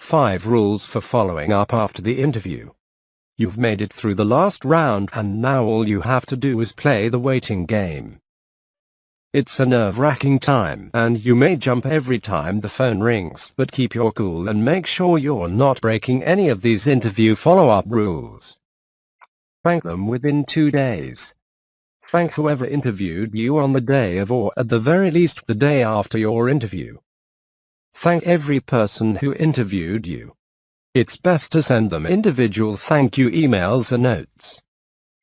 5 rules for following up after the interview. You've made it through the last round and now all you have to do is play the waiting game. It's a nerve-wracking time and you may jump every time the phone rings, but keep your cool and make sure you're not breaking any of these interview follow-up rules. Thank them within 2 days. Thank whoever interviewed you on the day of, or at the very least the day after your interview. Thank every person who interviewed you. It's best to send them individual thank you emails or notes.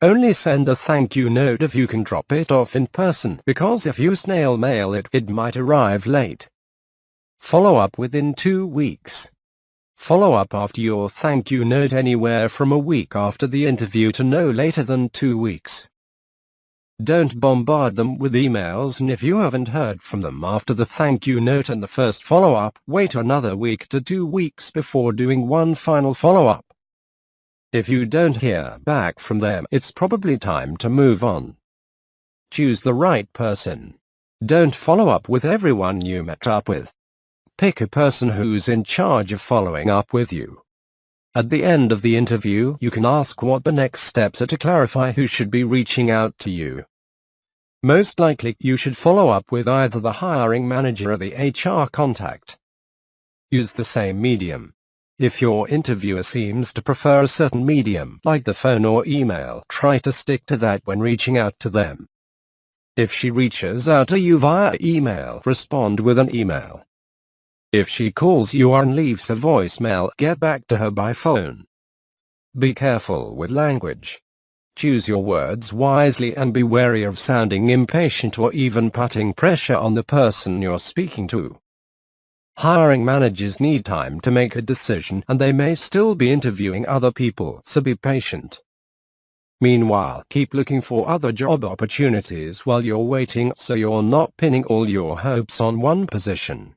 Only send a thank you note if you can drop it off in person, because if you snail mail it, it might arrive late. Follow up within 2 weeks. Follow up after your thank you note anywhere from a week after the interview to no later than 2 weeks. Don't bombard them with emails, and if you haven't heard from them after the thank you note and the first follow-up, wait another week to 2 weeks before doing one final follow-up. If you don't hear back from them, it's probably time to move on. Choose the right person. Don't follow up with everyone you met up with. Pick a person who's in charge of following up with you. At the end of the interview, you can ask what the next steps are to clarify who should be reaching out to you. Most likely, you should follow up with either the hiring manager or the HR contact. Use the same medium. If your interviewer seems to prefer a certain medium, like the phone or email, try to stick to that when reaching out to them. If she reaches out to you via email, respond with an email. If she calls you and leaves a voicemail, get back to her by phone. Be careful with language. Choose your words wisely and be wary of sounding impatient or even putting pressure on the person you're speaking to. Hiring managers need time to make a decision and they may still be interviewing other people, so be patient. Meanwhile, keep looking for other job opportunities while you're waiting, so you're not pinning all your hopes on one position.